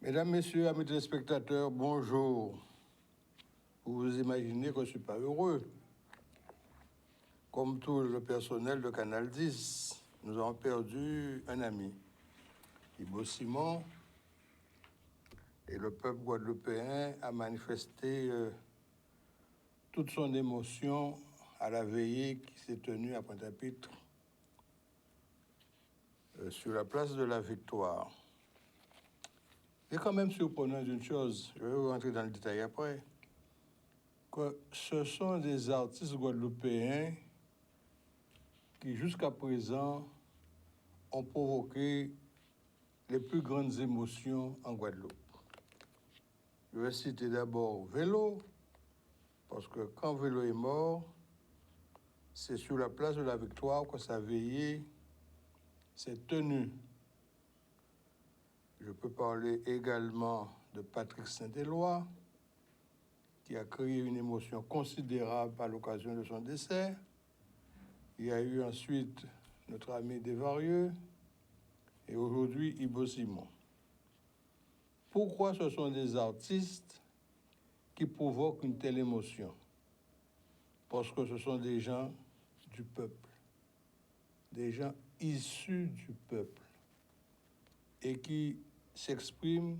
Mesdames, Messieurs, amis téléspectateurs, bonjour. Vous vous imaginez que je ne suis pas heureux. Comme tout le personnel de Canal 10, nous avons perdu un ami, Ibo Simon, et le peuple guadeloupéen a manifesté toute son émotion à la veillée qui s'est tenue à Pointe-à-Pitre sur la place de la Victoire. C'est quand même surprenant d'une chose, je vais vous rentrer dans le détail après, que ce sont des artistes guadeloupéens qui, jusqu'à présent, ont provoqué les plus grandes émotions en Guadeloupe. Je vais citer d'abord Vélo, parce que quand Vélo est mort, c'est sur la place de la Victoire que sa veillée s'est tenue. Je peux parler également de Patrick Saint-Éloi, qui a créé une émotion considérable à l'occasion de son décès. Il y a eu ensuite notre ami Desvarieux et aujourd'hui Ibo Simon. Pourquoi ce sont des artistes qui provoquent une telle émotion? Parce que ce sont des gens du peuple, des gens issus du peuple et qui s'expriment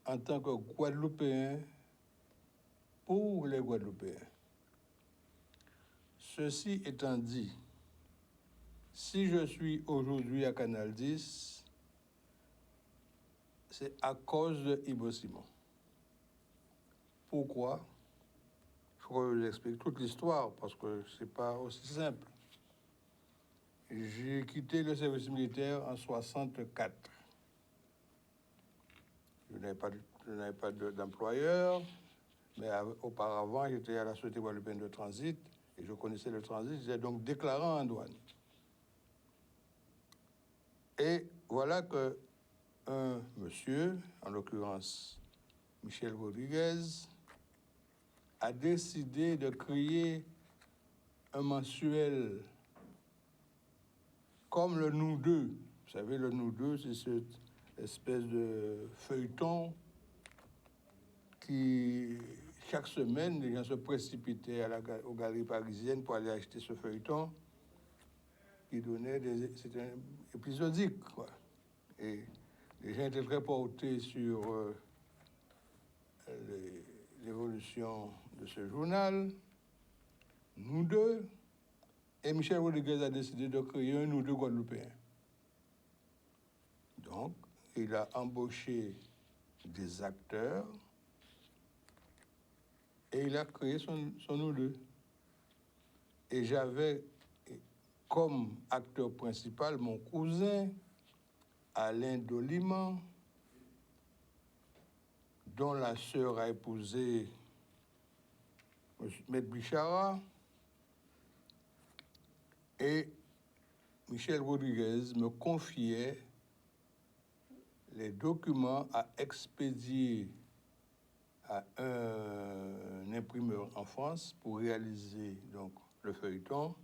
en tant que Guadeloupéens pour les Guadeloupéens. Ceci étant dit, si je suis aujourd'hui à Canal 10, c'est à cause de Ibo Simon. Pourquoi? Il faut que je vous explique toute l'histoire parce que ce n'est pas aussi simple. J'ai quitté le service militaire en 1964. Je n'avais pas d'employeur, mais auparavant, j'étais à la Société guadeloupéenne de transit et je connaissais le transit, j'étais donc déclarant en douane. Et voilà que un monsieur, en l'occurrence Michel Rodriguez, a décidé de créer un mensuel comme le Nous Deux. Vous savez, le Nous Deux, c'est cette espèce de feuilleton qui, chaque semaine, les gens se précipitaient aux galeries parisiennes pour aller acheter ce feuilleton qui donnait c'était épisodique, quoi. Et les gens étaient très portés sur l'évolution de ce journal, Nous Deux, et Michel Rodriguez a décidé de créer un Nous Deux guadeloupéen. Donc, il a embauché des acteurs et il a créé son Nous Deux. Et j'avais comme acteur principal mon cousin, Alain Doliman, dont la sœur a épousé Maître Bichara, et Michel Rodriguez me confiait les documents à expédier à un imprimeur en France pour réaliser donc le feuilleton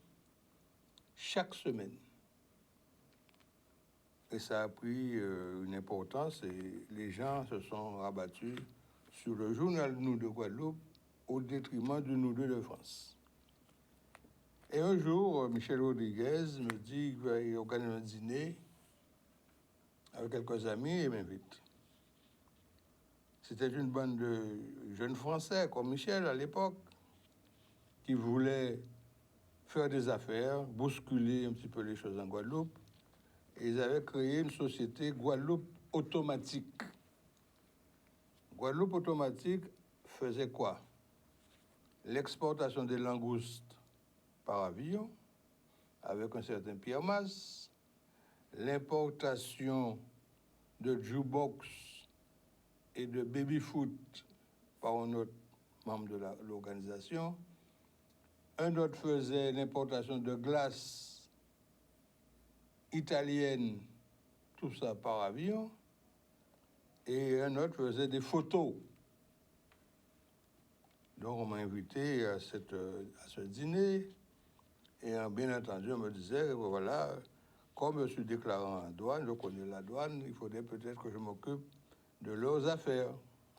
chaque semaine. Et ça a pris une importance et les gens se sont rabattus sur le journal Nous de Guadeloupe au détriment du Nous Deux de France. Et un jour, Michel Rodriguez me dit qu'il va organiser un dîner avec quelques amis et m'invite. C'était une bande de jeunes Français comme Michel à l'époque qui voulaient faire des affaires, bousculer un petit peu les choses en Guadeloupe. Et ils avaient créé une société Guadeloupe Automatique. Guadeloupe Automatique faisait quoi? L'exportation des langoustes par avion, avec un certain Pierre Mas, l'importation de jukebox et de baby-foot par un autre membre de l'organisation. Un autre faisait l'importation de glace italienne, tout ça par avion. Et un autre faisait des photos. Donc on m'a invité à ce dîner. Et bien entendu, on me disait, voilà, comme je suis déclarant en douane, je connais la douane, il faudrait peut-être que je m'occupe de leurs affaires.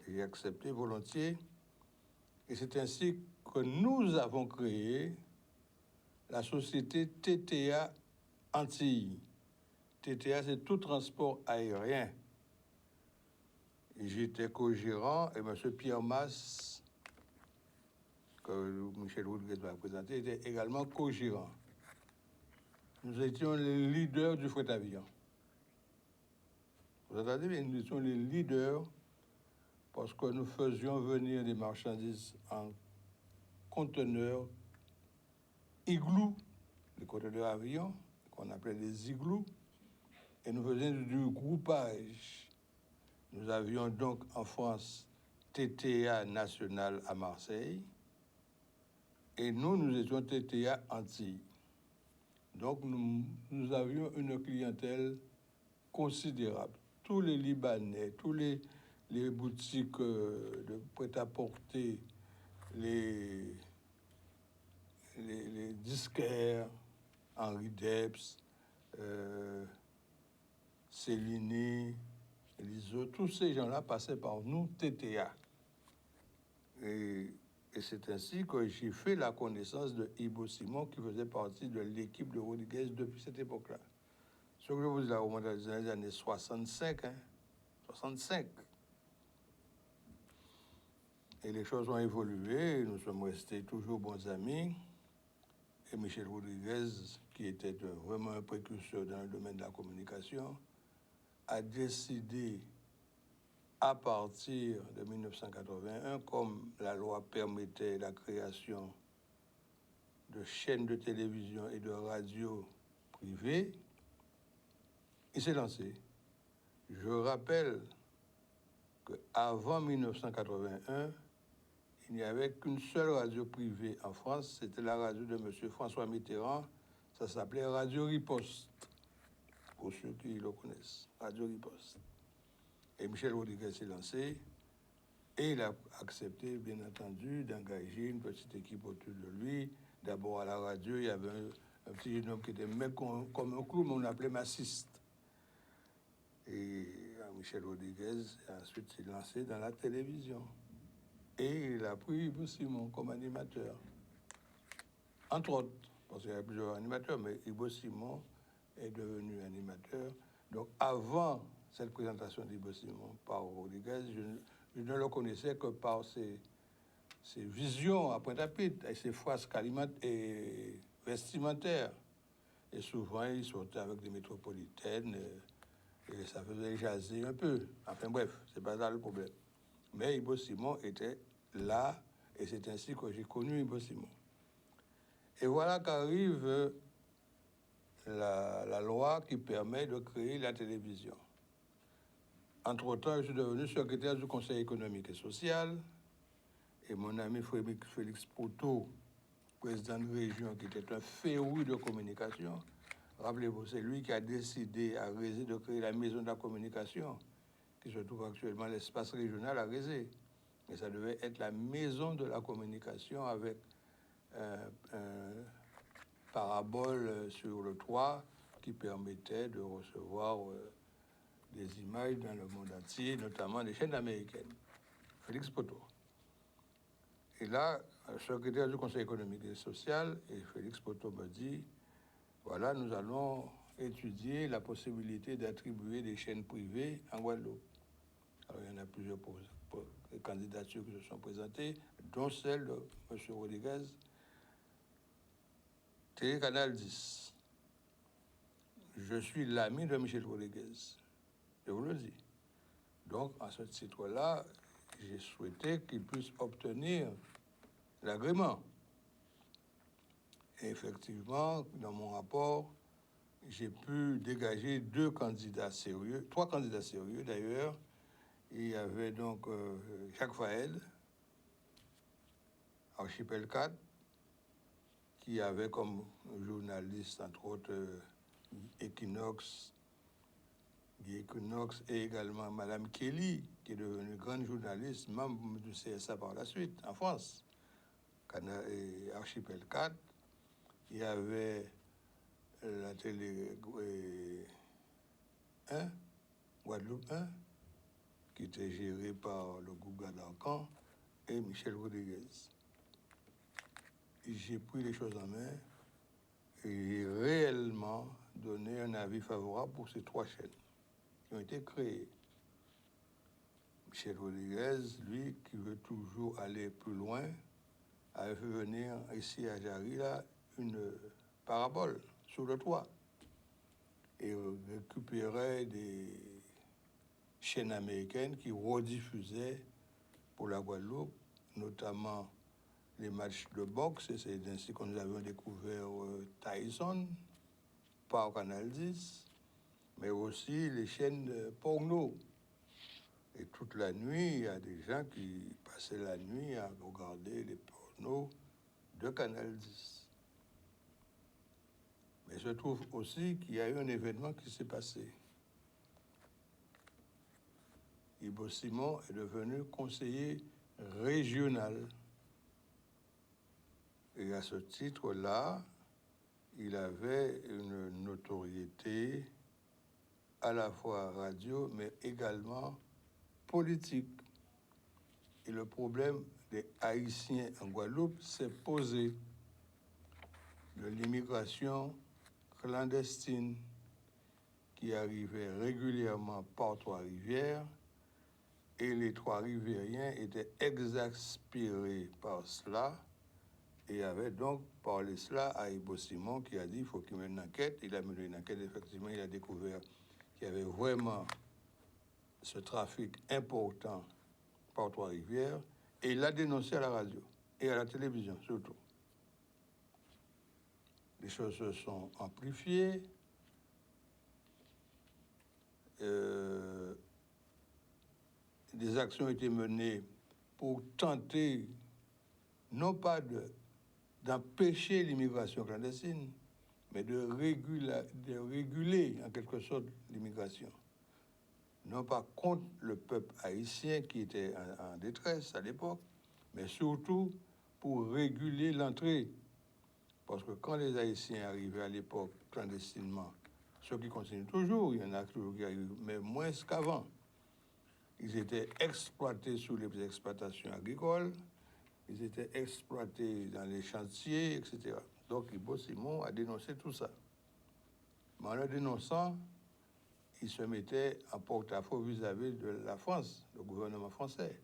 J'ai accepté volontiers. Et c'est ainsi que nous avons créé la société TTA Antilles. TTA, c'est tout transport aérien. J'étais co-gérant et M. Pierre Masse, que Michel Rodriguez m'a présenté, était également co-gérant. Nous étions les leaders du fret avion. Vous entendez bien, nous étions les leaders parce que nous faisions venir des marchandises en conteneurs igloos, les conteneurs avions, qu'on appelait des igloos, et nous faisions du groupage. Nous avions donc en France TTA national à Marseille, et nous étions TTA Antilles. Donc nous avions une clientèle considérable. Tous les Libanais, tous les boutiques de prêt-à-porter, les disquaires, Henri Debs, Cellini, Liso, tous ces gens-là passaient par nous, TTA. Et c'est ainsi que j'ai fait la connaissance de Ibo Simon, qui faisait partie de l'équipe de Rodriguez depuis cette époque-là. Ce que je vous dis là, au moment des années 65, 65. Et les choses ont évolué, nous sommes restés toujours bons amis. Et Michel Rodriguez, qui était vraiment un précurseur dans le domaine de la communication, a décidé, à partir de 1981, comme la loi permettait la création de chaînes de télévision et de radio privées, il s'est lancé. Je rappelle qu'avant 1981, il n'y avait qu'une seule radio privée en France, c'était la radio de M. François Mitterrand, ça s'appelait Radio Riposte, pour ceux qui le connaissent, Radio Riposte. Et Michel Rodriguez s'est lancé, et il a accepté, bien entendu, d'engager une petite équipe autour de lui. D'abord, à la radio, il y avait un petit jeune homme qui était même comme un clown, mais on l'appelait massiste. Et Michel Rodriguez, ensuite, s'est lancé dans la télévision. Et il a pris Ibo Simon comme animateur. Entre autres, parce qu'il y avait plusieurs animateurs, mais Ibo Simon est devenu animateur. Donc, avant cette présentation d'Ibo Simon par Rodriguez, je ne le connaissais que par ses visions à Pointe-à-Pitre et ses phrases et vestimentaires. Et souvent, il sortait avec des métropolitaines et ça faisait jaser un peu. Enfin bref, c'est pas ça le problème. Mais Ibo Simon était là, et c'est ainsi que j'ai connu Ibo Simon. Et voilà qu'arrive la loi qui permet de créer la télévision. Entre-temps, je suis devenu secrétaire du Conseil économique et social, et mon ami Félix Poteau, président de région, qui était un féru de communication, rappelez-vous, c'est lui qui a décidé à Rézé de créer la maison de la communication, qui se trouve actuellement à l'espace régional à Rézé. Et ça devait être la maison de la communication avec un parabole sur le toit qui permettait de recevoir des images dans le monde entier, notamment des chaînes américaines. Félix Poteau. Et là, secrétaire du Conseil économique et social, et Félix Poteau me dit, voilà, nous allons étudier la possibilité d'attribuer des chaînes privées en Guadeloupe. Alors, il y en a plusieurs candidatures qui se sont présentées, dont celle de M. Rodriguez, Télécanal 10. Je suis l'ami de Michel Rodriguez, je vous le dis. Donc, à ce titre-là, j'ai souhaité qu'il puisse obtenir l'agrément. Et effectivement, dans mon rapport, j'ai pu dégager trois candidats sérieux d'ailleurs. Il y avait donc Jacques Faël, Archipel 4, qui avait comme journaliste, entre autres, Equinox et également Madame Kelly, qui est devenue grande journaliste, membre du CSA par la suite, en France. Et Archipel 4, il y avait la télé 1, Guadeloupe 1, qui était gérée par le groupe Gadarcan et Michel Rodriguez. J'ai pris les choses en main et j'ai réellement donné un avis favorable pour ces 3 chaînes qui ont été créées. Michel Rodriguez, lui, qui veut toujours aller plus loin, avait fait venir ici à Jarry une parabole sur le toit et récupérait des chaînes américaines qui rediffusaient pour la Guadeloupe, notamment les matchs de boxe, et c'est ainsi que nous avions découvert Tyson par Canal 10, mais aussi les chaînes porno. Et toute la nuit, il y a des gens qui passaient la nuit à regarder les pornos de Canal 10. Mais je trouve aussi qu'il y a eu un événement qui s'est passé. Ibo Simon est devenu conseiller régional. Et à ce titre-là, il avait une notoriété à la fois radio, mais également politique. Et le problème des Haïtiens en Guadeloupe s'est posé de l'immigration clandestine qui arrivait régulièrement par Trois-Rivières, et les Trois-Rivériens étaient exaspérés par cela et avaient donc parlé cela à Ibo Simon, qui a dit il faut qu'il mène une enquête. Il a mené une enquête, effectivement, il a découvert qu'il y avait vraiment ce trafic important par Trois-Rivières, et il l'a dénoncé à la radio et à la télévision surtout. Les choses se sont amplifiées. Des actions ont été menées pour tenter, non pas d'empêcher l'immigration clandestine, mais de réguler en quelque sorte l'immigration. Non pas contre le peuple haïtien qui était en détresse à l'époque, mais surtout pour réguler l'entrée. Parce que quand les Haïtiens arrivaient à l'époque clandestinement, ceux qui continuent toujours, il y en a toujours qui arrivent, mais moins qu'avant. Ils étaient exploités sous les exploitations agricoles, ils étaient exploités dans les chantiers, etc. Donc Ibo Simon a dénoncé tout ça. Mais en le dénonçant, il se mettait en porte-à-faux vis-à-vis de la France, le gouvernement français.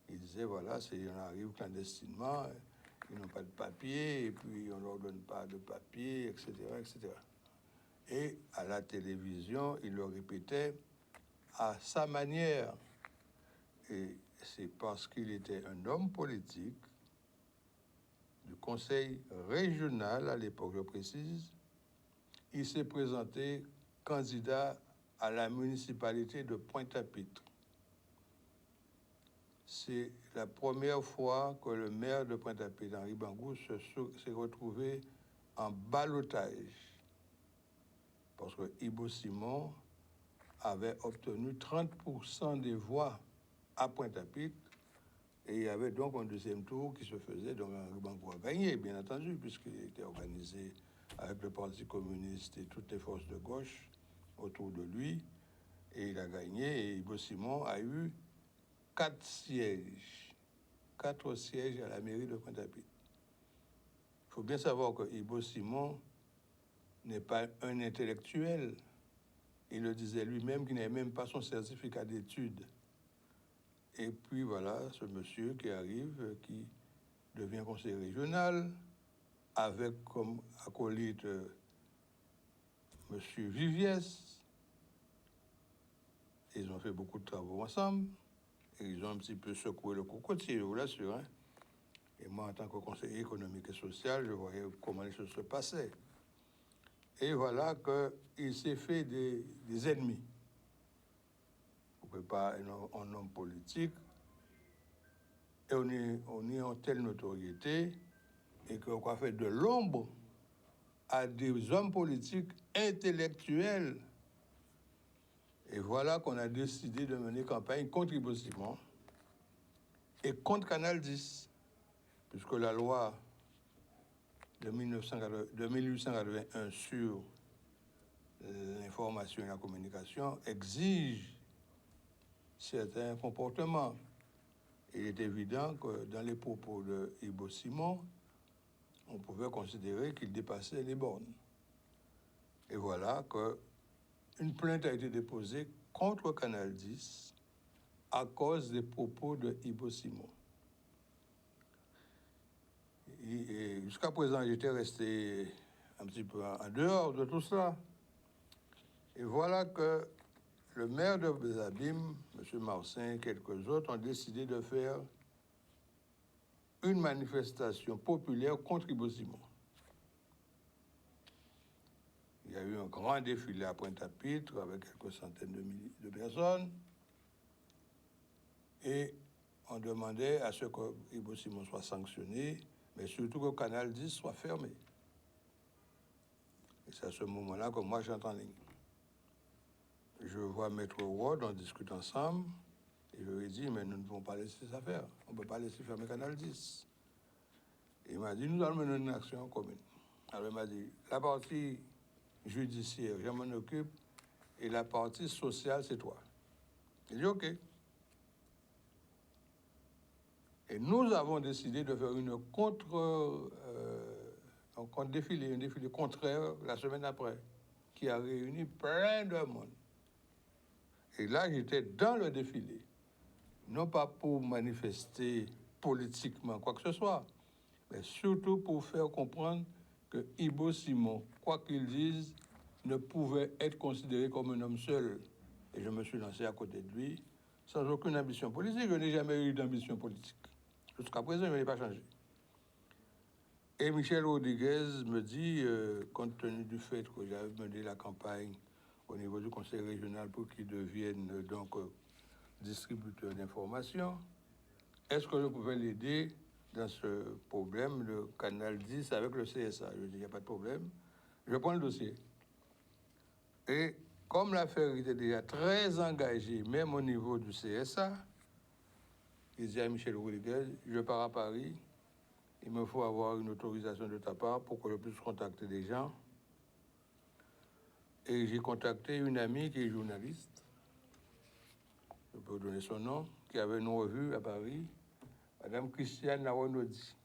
Il disait, voilà, on arrive clandestinement, ils n'ont pas de papier, et puis on ne leur donne pas de papier, etc., etc. Et à la télévision, il le répétait à sa manière. Et c'est parce qu'il était un homme politique du conseil régional, à l'époque, je précise, il s'est présenté candidat à la municipalité de Pointe-à-Pitre. C'est la première fois que le maire de Pointe-à-Pitre, Henri Bangou, s'est retrouvé en ballottage. Parce que Ibo Simon avait obtenu 30% des voix à Pointe-à-Pitre, et il y avait donc un deuxième tour qui se faisait, donc Henri Bangou a gagné, bien entendu, puisqu'il était organisé avec le Parti communiste et toutes les forces de gauche autour de lui, et il a gagné, et Ibo Simon a eu 4 sièges à la mairie de Pointe-à-Pitre. Il faut bien savoir que Ibo Simon n'est pas un intellectuel. Il le disait lui-même qu'il n'avait même pas son certificat d'études. Et puis voilà, ce monsieur qui arrive, qui devient conseiller régional, avec comme acolyte monsieur Viviès. Ils ont fait beaucoup de travaux ensemble, et ils ont un petit peu secoué le cocotier, je vous l'assure. Hein. Et moi, en tant que conseiller économique et social, je voyais comment les choses se passaient. Et voilà qu'il s'est fait des ennemis. Vous ne pouvez pas un homme politique, et on est en telle notoriété, et qu'on a fait de l'ombre à des hommes politiques intellectuels. Et voilà qu'on a décidé de mener campagne contre Ibo Simon et contre Canal 10, puisque la loi de 1881 sur l'information et la communication exige certains comportements. Il est évident que dans les propos de Ibo Simon, on pouvait considérer qu'il dépassait les bornes. Et voilà qu'une plainte a été déposée contre Canal 10 à cause des propos de Ibo Simon. Et jusqu'à présent, j'étais resté un petit peu en dehors de tout cela. Et voilà que le maire de Bézabim, M. Marcin et quelques autres ont décidé de faire une manifestation populaire contre Ibo Simon. Il y a eu un grand défilé à Pointe-à-Pitre avec quelques centaines de personnes. Et on demandait à ce que Ibo Simon soit sanctionné, mais surtout que Canal 10 soit fermé. Et c'est à ce moment-là que moi j'entends en ligne. Je vois Maître Ward, on discute ensemble, et je lui ai dit, mais nous ne pouvons pas laisser ça faire. On ne peut pas laisser fermer Canal 10. Et il m'a dit, nous allons mener une action commune. Alors il m'a dit, la partie judiciaire, je m'en occupe, et la partie sociale, c'est toi. J'ai dit, OK. Et nous avons décidé de faire un défilé contraire la semaine après, qui a réuni plein de monde. Et là, j'étais dans le défilé, non pas pour manifester politiquement quoi que ce soit, mais surtout pour faire comprendre que Ibo Simon, quoi qu'il dise, ne pouvait être considéré comme un homme seul. Et je me suis lancé à côté de lui, sans aucune ambition politique. Je n'ai jamais eu d'ambition politique. Jusqu'à présent, je n'ai pas changé. Et Michel Rodriguez me dit, compte tenu du fait que j'avais mené la campagne au niveau du conseil régional pour qu'il devienne donc distributeur d'informations, est-ce que je pouvais l'aider dans ce problème de Canal 10 avec le CSA? Je dis, il n'y a pas de problème. Je prends le dossier. Et comme l'affaire était déjà très engagée, même au niveau du CSA, il dit à Michel Rodriguez, je pars à Paris, il me faut avoir une autorisation de ta part pour que je puisse contacter des gens. Et j'ai contacté une amie qui est journaliste, je peux vous donner son nom, qui avait une revue à Paris, Madame Christiane Laronodi.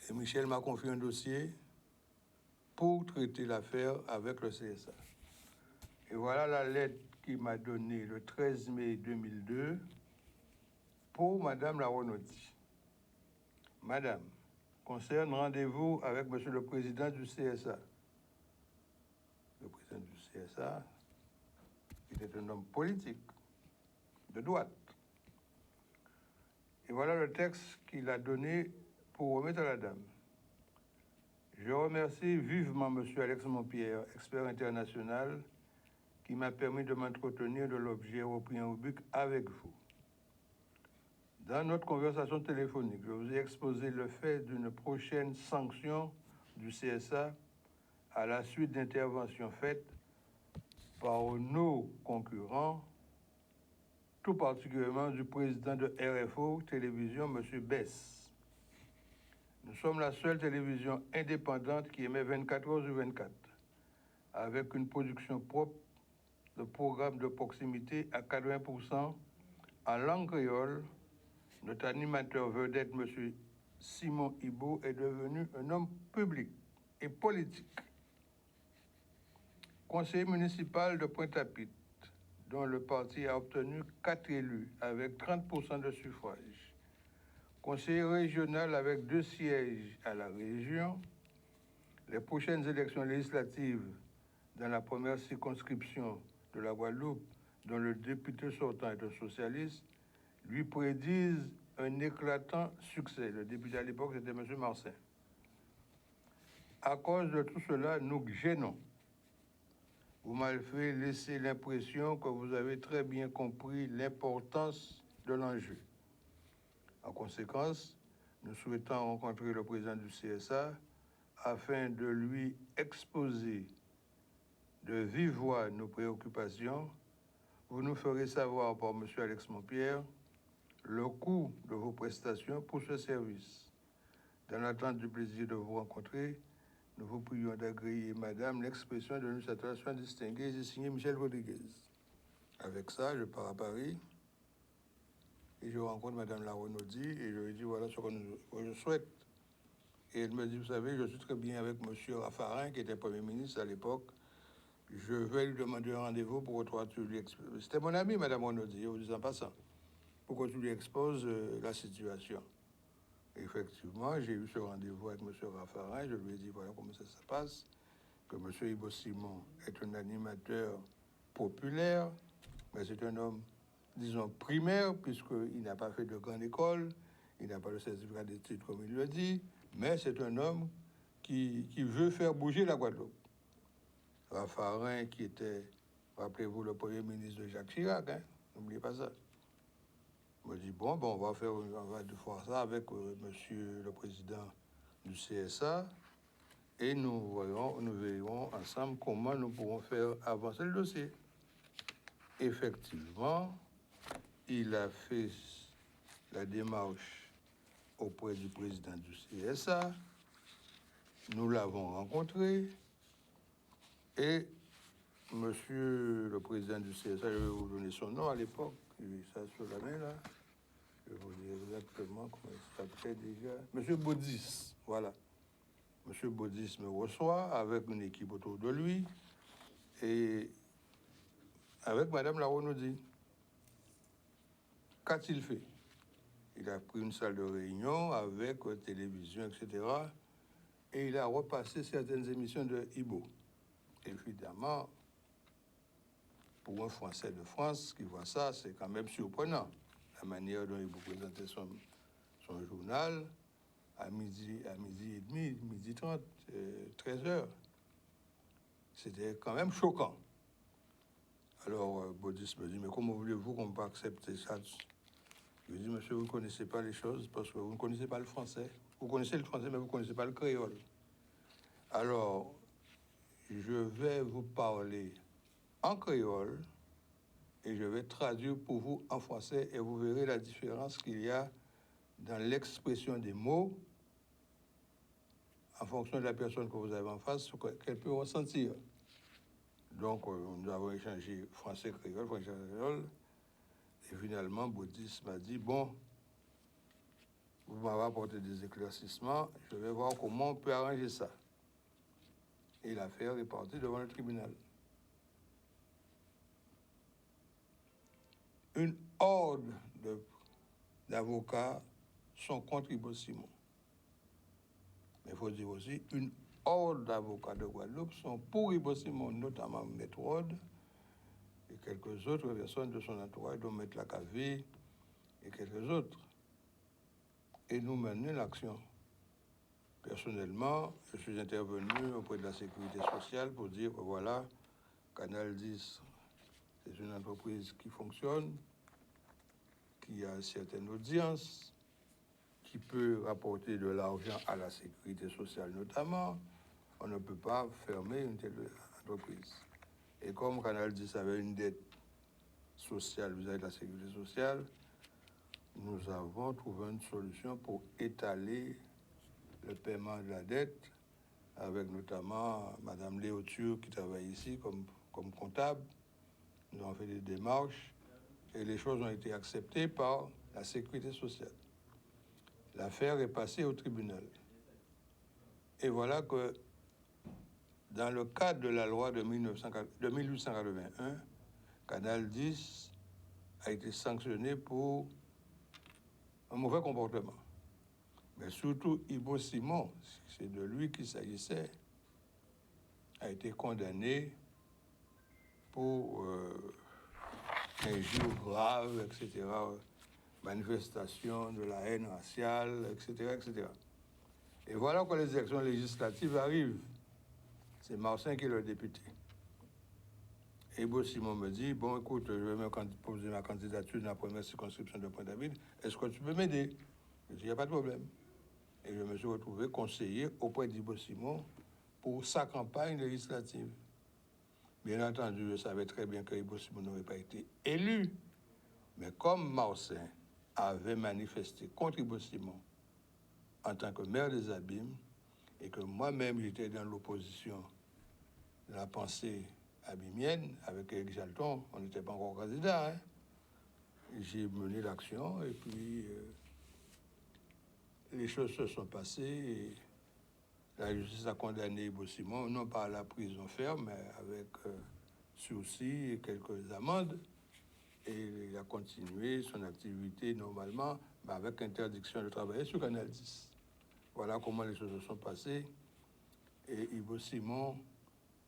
Et Michel m'a confié un dossier pour traiter l'affaire avec le CSA. Et voilà la lettre qu'il m'a donnée le 13 mai 2002 pour Madame Laronodi. Madame, concerne rendez-vous avec Monsieur le Président du CSA. Le président du CSA était un homme politique, de droite. Et voilà le texte qu'il a donné pour remettre à la dame. Je remercie vivement M. Alex Montpierre, expert international, qui m'a permis de m'entretenir de l'objet repris en rubrique avec vous. Dans notre conversation téléphonique, je vous ai exposé le fait d'une prochaine sanction du CSA à la suite d'interventions faites par nos concurrents, tout particulièrement du président de RFO Télévision, M. Bess. Nous sommes la seule télévision indépendante qui émet 24 heures sur 24, avec une production propre de programmes de proximité à 80% en langue créole. Notre animateur vedette, M. Simon Ibo, est devenu un homme public et politique. Conseiller municipal de Pointe-à-Pitre, dont le parti a obtenu 4 élus avec 30% de suffrage. Conseiller régional avec 2 sièges à la région. Les prochaines élections législatives dans la première circonscription de la Guadeloupe, dont le député sortant est un socialiste, lui prédisent un éclatant succès. Le député à l'époque, c'était M. Marcin. À cause de tout cela, nous gênons. Vous m'avez fait laisser l'impression que vous avez très bien compris l'importance de l'enjeu. En conséquence, nous souhaitons rencontrer le président du CSA afin de lui exposer de vive voix nos préoccupations. Vous nous ferez savoir par M. Alex Montpierre le coût de vos prestations pour ce service. Dans l'attente du plaisir de vous rencontrer, nous vous prions d'agréer, Madame, l'expression de notre satisfaction distinguée, j'ai signé Michel Rodriguez. Avec ça, je pars à Paris et je rencontre Madame Larenaudy et je lui dis voilà ce que je souhaite. Et elle me dit, vous savez, je suis très bien avec Monsieur Raffarin, qui était Premier ministre à l'époque. Je vais lui demander un rendez-vous pour que toi, tu lui exposes. C'était mon ami, Madame Renaudi, je vous dis en passant, pour que tu lui exposes la situation. Effectivement, j'ai eu ce rendez-vous avec Monsieur Raffarin. Je lui ai dit, voilà comment ça se passe, que Monsieur Ibo Simon est un animateur populaire, mais c'est un homme, disons, primaire, puisqu'il n'a pas fait de grande école, il n'a pas de certificat d'études, comme il le dit, mais c'est un homme qui veut faire bouger la Guadeloupe. Raffarin, qui était, rappelez-vous, le premier ministre de Jacques Chirac, hein, n'oubliez pas ça. Il m'a dit, bon, on va faire ça avec monsieur le président du CSA et nous verrons ensemble comment nous pourrons faire avancer le dossier. Effectivement, il a fait la démarche auprès du président du CSA. Nous l'avons rencontré et monsieur le président du CSA, je vais vous donner son nom à l'époque, il est ça sur la main là. Je vais vous dire exactement comment il s'appelait déjà. Monsieur Baudis, voilà. Monsieur Baudis me reçoit avec une équipe autour de lui et avec Madame Larenaudy. Qu'a-t-il fait? Il a pris une salle de réunion avec télévision, etc. Et il a repassé certaines émissions de Ibo. Évidemment, pour un Français de France qui voit ça, c'est quand même surprenant. La manière dont Ibo présentait son journal à midi et demi, midi 30, 13 heures. C'était quand même choquant. Alors, Baudis me dit, mais comment voulez-vous qu'on peut accepter ça? Je lui dis, monsieur, vous ne connaissez pas les choses parce que vous ne connaissez pas le français. Vous connaissez le français, mais vous ne connaissez pas le créole. Alors, je vais vous parler en créole et je vais traduire pour vous en français et vous verrez la différence qu'il y a dans l'expression des mots en fonction de la personne que vous avez en face, ce qu'elle peut ressentir. Donc, nous avons échangé français-créole, français-créole, et finalement, Baudis m'a dit, bon, vous m'avez apporté des éclaircissements, je vais voir comment on peut arranger ça. Et l'affaire est partie devant le tribunal. Une horde d'avocats sont contre Ibo Simon. Mais il faut dire aussi, une horde d'avocats de Guadeloupe sont pour Ibo Simon, notamment Maître Rod et quelques autres personnes de son entourage, dont Maître Lacavé et quelques autres. Et nous menons l'action. Personnellement, je suis intervenu auprès de la sécurité sociale pour dire, voilà, Canal 10, c'est une entreprise qui fonctionne, qui a certaines audiences, qui peut rapporter de l'argent à la sécurité sociale notamment. On ne peut pas fermer une telle entreprise. Et comme Canal 10 avait une dette sociale vis-à-vis de la sécurité sociale, nous avons trouvé une solution pour étaler le paiement de la dette, avec notamment Madame Léoture qui travaille ici comme comptable. Nous avons fait des démarches et les choses ont été acceptées par la sécurité sociale. L'affaire est passée au tribunal. Et voilà que dans le cadre de la loi de 1881, Canal 10 a été sanctionné pour un mauvais comportement. Mais surtout, Ibo Simon, c'est de lui qu'il s'agissait, a été condamné pour injures graves, etc., manifestation de la haine raciale, etc., etc. Et voilà que les élections législatives arrivent. C'est Marcin qui est le député. Et Ibo Simon me dit, bon, écoute, je vais me poser ma candidature dans la première circonscription de Pointe-à-Pitre. Est-ce que tu peux m'aider? Je dis, il n'y a pas de problème. Et je me suis retrouvé conseiller auprès d'Ibo Simon pour sa campagne législative. Bien entendu, je savais très bien que Ibo Simon n'aurait pas été élu. Mais comme Marcin avait manifesté contre Ibo Simon en tant que maire des Abîmes et que moi-même j'étais dans l'opposition de la pensée abîmienne avec Éric Jalton, on n'était pas encore candidat. Hein. J'ai mené l'action et puis les choses se sont passées et la justice a condamné Ibo Simon, non pas à la prison ferme, mais avec sursis et quelques amendes. Et il a continué son activité normalement, mais avec interdiction de travailler sur Canal 10. Voilà comment les choses se sont passées. Et Ibo Simon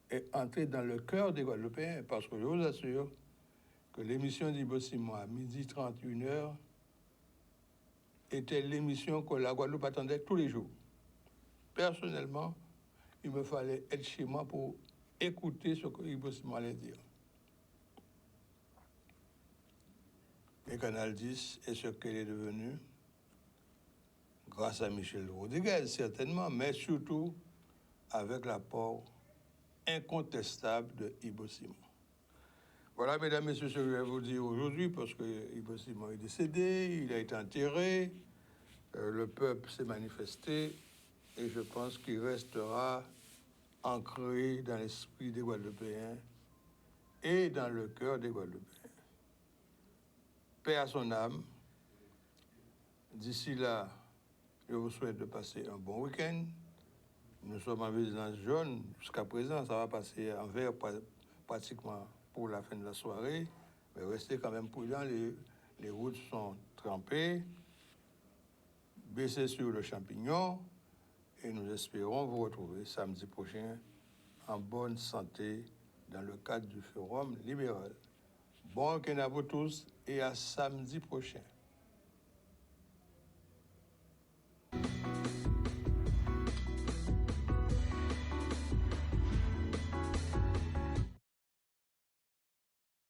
est entré dans le cœur des Guadeloupéens, parce que je vous assure que l'émission d'Ibo Simon à 12h30, 1h, était l'émission que la Guadeloupe attendait tous les jours. Personnellement, il me fallait être chez moi pour écouter ce que Ibo Simon allait dire. Et Canal 10 est ce qu'elle est devenue, grâce à Michel Rodriguez, certainement, mais surtout avec l'apport incontestable de Ibo Simon. Voilà, mesdames, messieurs, ce que je vais vous dire aujourd'hui, parce que Ibo Simon est décédé, il a été enterré, le peuple s'est manifesté, et je pense qu'il restera ancré dans l'esprit des Guadeloupéens et dans le cœur des Guadeloupéens. Paix à son âme. D'ici là, je vous souhaite de passer un bon week-end. Nous sommes en vigilance jaune jusqu'à présent, ça va passer en vert pratiquement pour la fin de la soirée, mais restez quand même prudents, les routes sont trempées, baissez sur le champignon, et nous espérons vous retrouver samedi prochain en bonne santé dans le cadre du Forum libéral. Bon week-end à vous tous et à samedi prochain.